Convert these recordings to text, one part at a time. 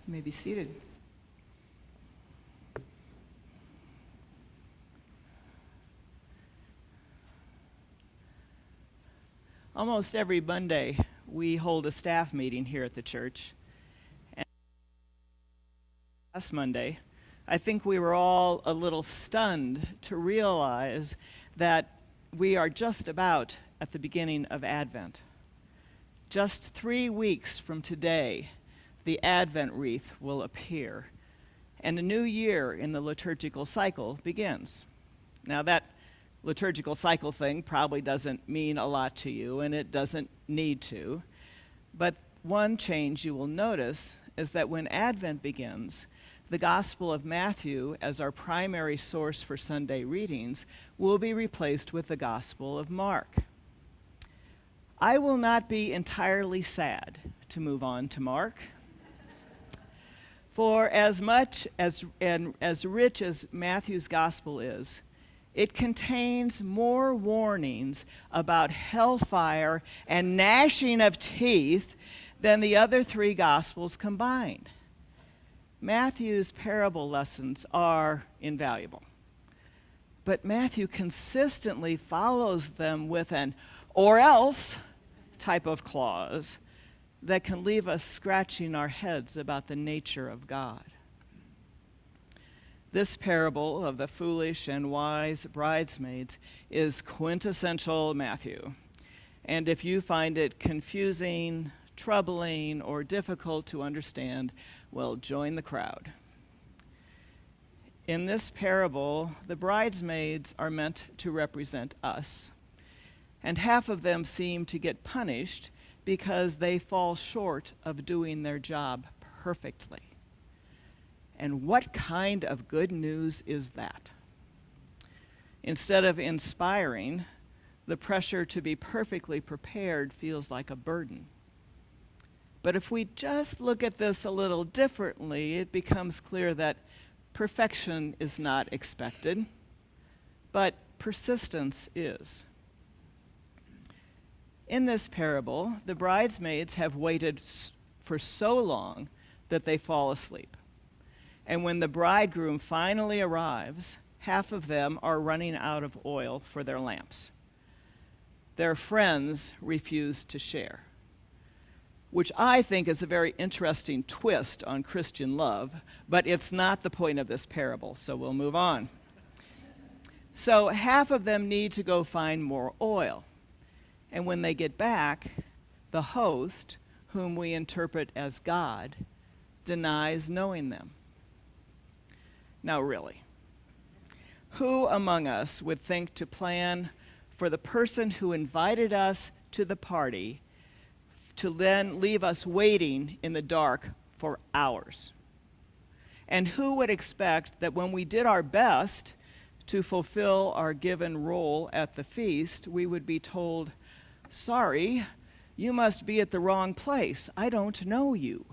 You may be seated. Almost every Monday, we hold a staff meeting here at the church. And last Monday, I think we were all a little stunned to realize that we are just about at the beginning of Advent. Just 3 weeks from today, the Advent wreath will appear, and a new year in the liturgical cycle begins. Now, that liturgical cycle thing probably doesn't mean a lot to you, and it doesn't need to, but one change you will notice is that when Advent begins, the Gospel of Matthew, as our primary source for Sunday readings, will be replaced with the Gospel of Mark. I will not be entirely sad to move on to Mark. For as much as rich as Matthew's gospel is, it contains more warnings about hellfire and gnashing of teeth than the other three gospels combined. Matthew's parable lessons are invaluable, but Matthew consistently follows them with an "or else" type of clause that can leave us scratching our heads about the nature of God. This parable of the foolish and wise bridesmaids is quintessential Matthew. And if you find it confusing, troubling, or difficult to understand, well, join the crowd. In this parable, the bridesmaids are meant to represent us, and half of them seem to get punished because they fall short of doing their job perfectly. And what kind of good news is that? Instead of inspiring, the pressure to be perfectly prepared feels like a burden. But if we just look at this a little differently, it becomes clear that perfection is not expected, but persistence is. In this parable, the bridesmaids have waited for so long that they fall asleep. And when the bridegroom finally arrives, half of them are running out of oil for their lamps. Their friends refuse to share, which I think is a very interesting twist on Christian love, but it's not the point of this parable, so we'll move on. So half of them need to go find more oil. And when they get back, the host, whom we interpret as God, denies knowing them. Now really, who among us would think to plan for the person who invited us to the party to then leave us waiting in the dark for hours? And who would expect that when we did our best to fulfill our given role at the feast, we would be told, "Sorry, you must be at the wrong place. I don't know you."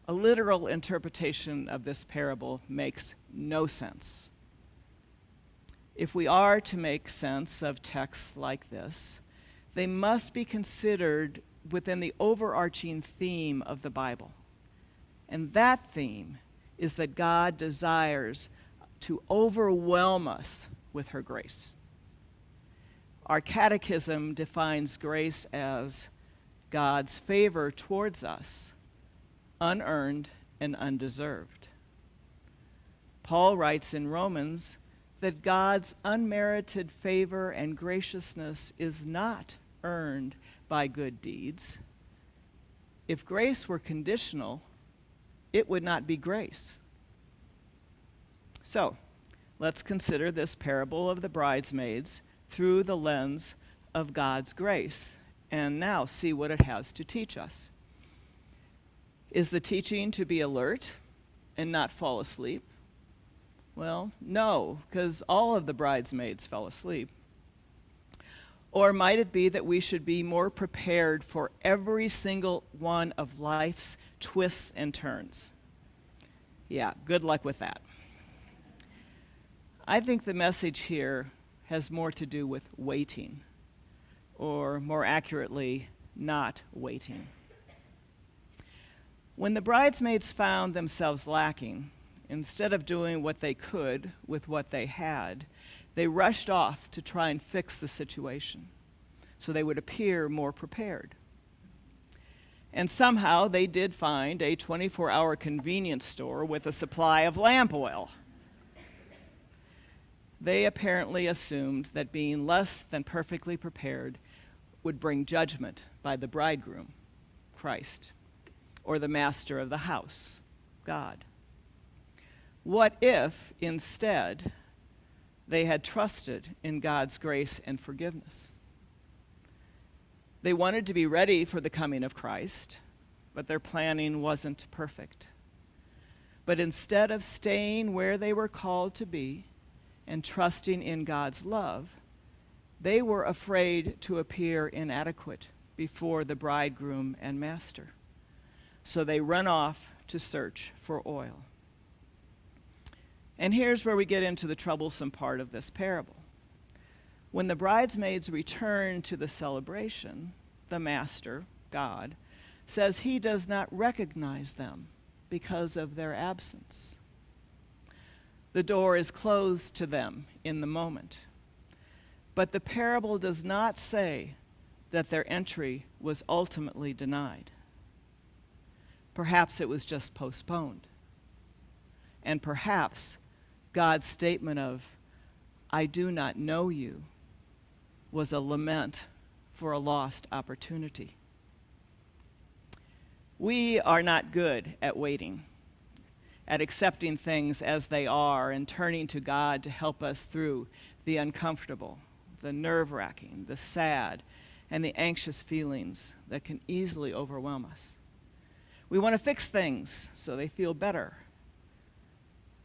A literal interpretation of this parable makes no sense. If we are to make sense of texts like this, they must be considered within the overarching theme of the Bible. And that theme is that God desires to overwhelm us with her grace. Our catechism defines grace as God's favor towards us, unearned and undeserved. Paul writes in Romans that God's unmerited favor and graciousness is not earned by good deeds. If grace were conditional, it would not be grace. So, let's consider this parable of the bridesmaids through the lens of God's grace, and now see what it has to teach us. Is the teaching to be alert and not fall asleep? Well, no, because all of the bridesmaids fell asleep. Or might it be that we should be more prepared for every single one of life's twists and turns? Yeah, good luck with that. I think the message here has more to do with waiting, or more accurately, not waiting. When the bridesmaids found themselves lacking, instead of doing what they could with what they had, they rushed off to try and fix the situation so they would appear more prepared. And somehow they did find a 24-hour convenience store with a supply of lamp oil. They apparently assumed that being less than perfectly prepared would bring judgment by the bridegroom, Christ, or the master of the house, God. What if, instead, they had trusted in God's grace and forgiveness? They wanted to be ready for the coming of Christ, but their planning wasn't perfect. But instead of staying where they were called to be and trusting in God's love, they were afraid to appear inadequate before the bridegroom and master. So they run off to search for oil. And here's where we get into the troublesome part of this parable. When the bridesmaids return to the celebration, the master, God, says he does not recognize them because of their absence. The door is closed to them in the moment. But the parable does not say that their entry was ultimately denied. Perhaps it was just postponed. And perhaps God's statement of, "I do not know you," was a lament for a lost opportunity. We are not good at waiting, at accepting things as they are and turning to God to help us through the uncomfortable, the nerve-wracking, the sad, and the anxious feelings that can easily overwhelm us. We want to fix things so they feel better,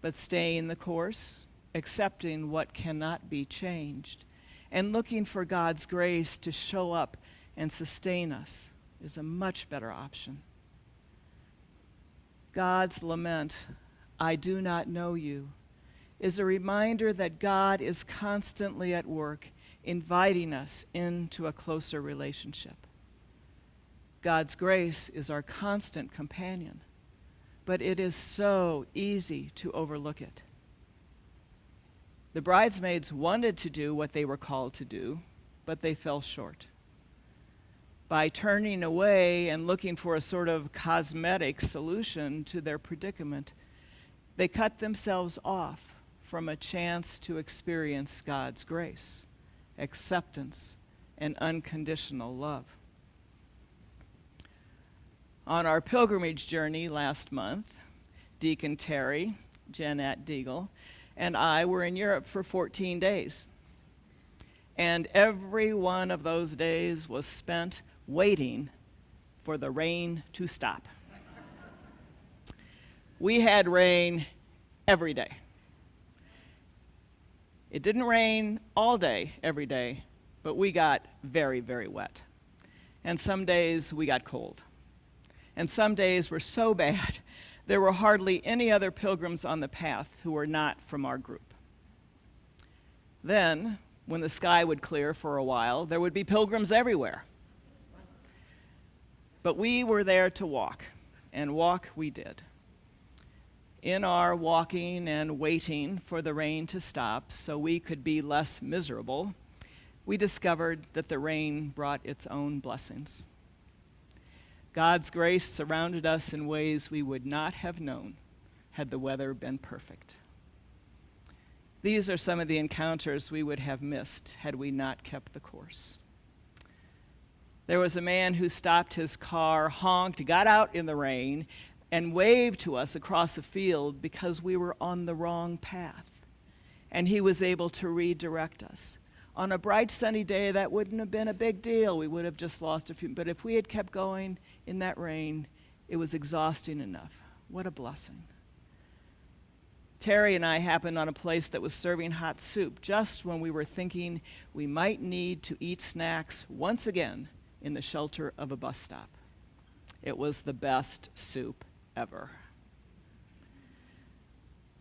but staying the course, accepting what cannot be changed, and looking for God's grace to show up and sustain us is a much better option. God's lament, "I do not know you," is a reminder that God is constantly at work, inviting us into a closer relationship. God's grace is our constant companion, but it is so easy to overlook it. The bridesmaids wanted to do what they were called to do, but they fell short. By turning away and looking for a sort of cosmetic solution to their predicament, they cut themselves off from a chance to experience God's grace, acceptance, and unconditional love. On our pilgrimage journey last month, Deacon Terry, Jeanette Deagle, and I were in Europe for 14 days. And every one of those days was spent waiting for the rain to stop. We had rain every day. It didn't rain all day, every day, but we got very, very wet. And some days we got cold. And some days were so bad, there were hardly any other pilgrims on the path who were not from our group. Then, when the sky would clear for a while, there would be pilgrims everywhere. But we were there to walk, and walk we did. In our walking and waiting for the rain to stop so we could be less miserable, we discovered that the rain brought its own blessings. God's grace surrounded us in ways we would not have known had the weather been perfect. These are some of the encounters we would have missed had we not kept the course. There was a man who stopped his car, honked, got out in the rain, and waved to us across a field because we were on the wrong path. And he was able to redirect us. On a bright sunny day, that wouldn't have been a big deal. We would have just lost a few. But if we had kept going in that rain, it was exhausting enough. What a blessing. Terry and I happened on a place that was serving hot soup just when we were thinking we might need to eat snacks once again in the shelter of a bus stop. It was the best soup ever.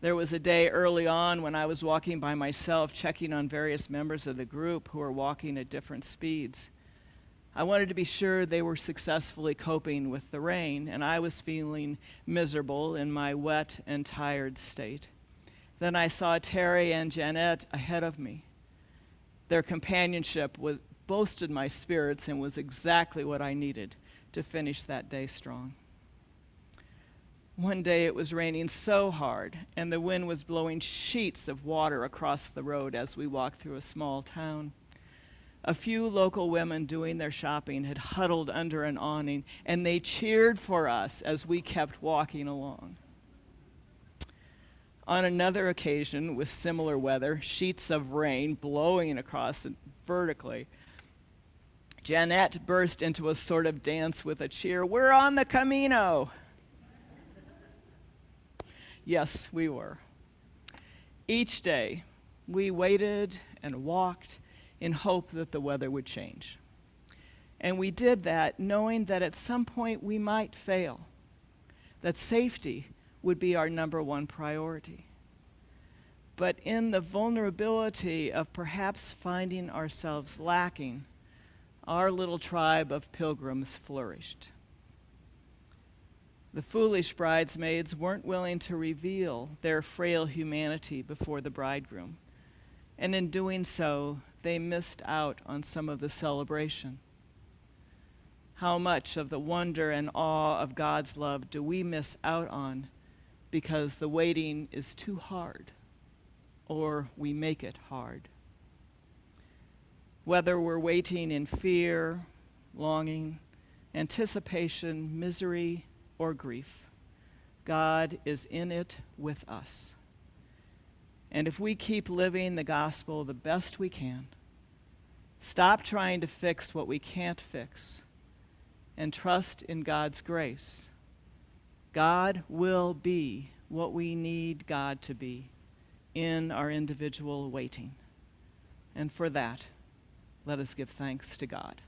There was a day early on when I was walking by myself, checking on various members of the group who were walking at different speeds. I wanted to be sure they were successfully coping with the rain, and I was feeling miserable in my wet and tired state. Then I saw Terry and Jeanette ahead of me. Their companionship boasted my spirits and was exactly what I needed to finish that day strong. One day it was raining so hard, and the wind was blowing sheets of water across the road as we walked through a small town. A few local women doing their shopping had huddled under an awning, and they cheered for us as we kept walking along. On another occasion, with similar weather, sheets of rain blowing across vertically, Jeanette burst into a sort of dance with a cheer. "We're on the Camino!" Yes, we were. Each day, we waited and walked in hope that the weather would change. And we did that knowing that at some point we might fail, that safety would be our number one priority. But in the vulnerability of perhaps finding ourselves lacking, our little tribe of pilgrims flourished. The foolish bridesmaids weren't willing to reveal their frail humanity before the bridegroom, and in doing so, they missed out on some of the celebration. How much of the wonder and awe of God's love do we miss out on because the waiting is too hard, or we make it hard? Whether we're waiting in fear, longing, anticipation, misery, or grief, God is in it with us. And if we keep living the gospel the best we can, stop trying to fix what we can't fix, and trust in God's grace, God will be what we need God to be in our individual waiting. And for that, let us give thanks to God.